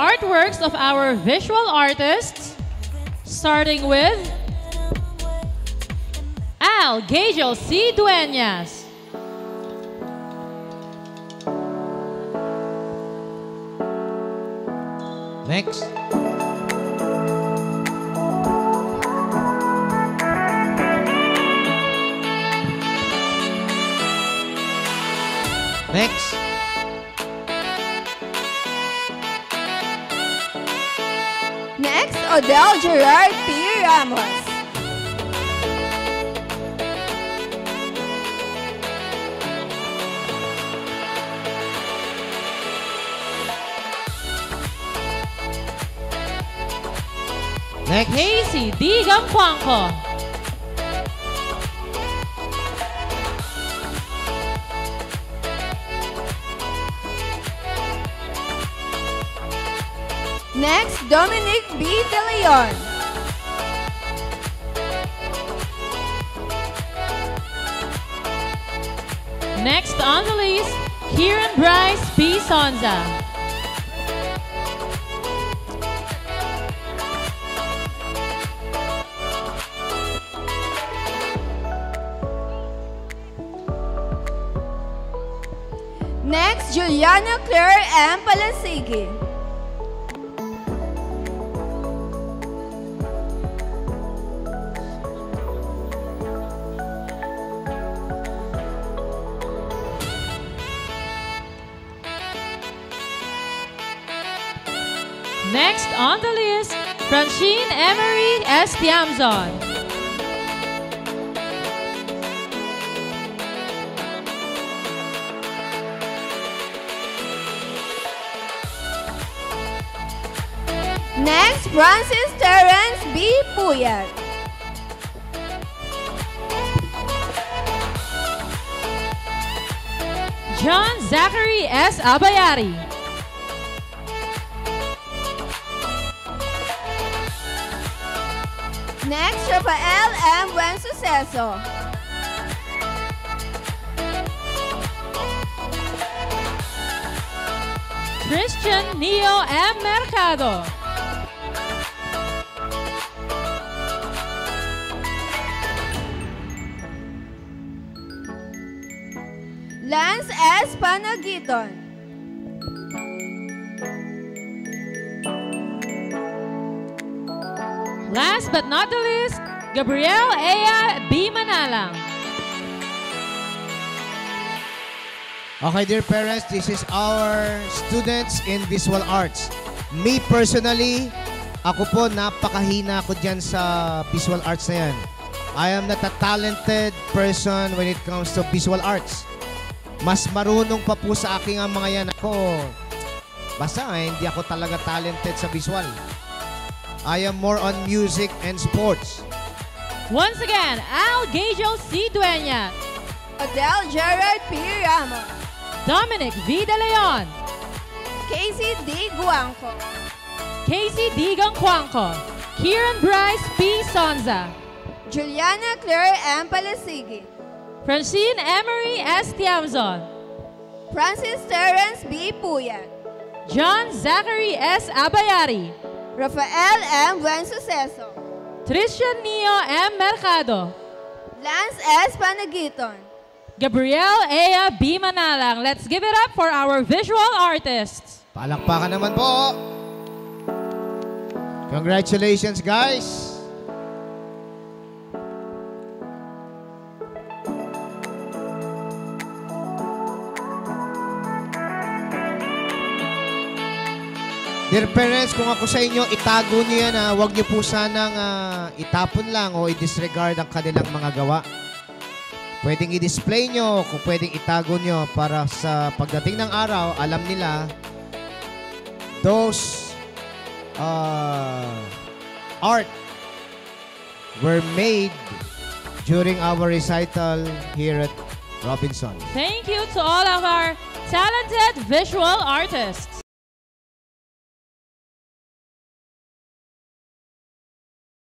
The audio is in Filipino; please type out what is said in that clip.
Artworks of our visual artists, starting with Al Gagel C. Dueñas. Next. Next. Next, Odell Gerard P. Ramos. Next. Casey D. Gampuanco. Next, Dominic B. De Leon. Next on the list, Kieran Bryce P. Sonza. Next, Juliana Claire M. Palasigi. Next on the list, Francine Emery S. Tiamzon. Next, Francis Terrence B. Puyat. John Zachary S. Abayari. Next, Rafael M. Buensuceso. Christian Neo M. Mercado. Lance S. Panagiton. Last but not the least, Gabriel Ea B. Manalang. Okay, dear parents, this is our students in visual arts. Me personally, ako po napakahina ko dyan sa visual arts na yan. I am not a talented person when it comes to visual arts. Mas marunong pa po sa aking ang mga yan ako. Basta hindi ako talaga talented sa visual. I am more on music and sports. Once again, Al Gagel C. Dueñas, Odell Gerard P. Ramos. Dominic V. De Leon, Casey D. Guangco. Casey D. Gampuanco, Kieran Bryce P. Sonza, Juliana Claire M. Palasigi. Francine Emery S. Tiamzon, Francis Terrence B. Puyat. John Zachary S. Abayari, Rafael M. Buensuceso. Christian Neo M. Mercado, Lance S. Panagiton. Gabriel Ea B. Manalang. Let's give it up for our visual artists. Palakpakan naman po. Congratulations, guys. Dear parents, kung ako sa inyo, itago nyo yan. Huwag nyo po sanang itapon lang o i-disregard ang kanilang mga gawa. Pwedeng i-display nyo, kung pwedeng itago nyo para sa pagdating ng araw, alam nila, those art were made during our recital here at Robinson. Thank you to all of our talented visual artists.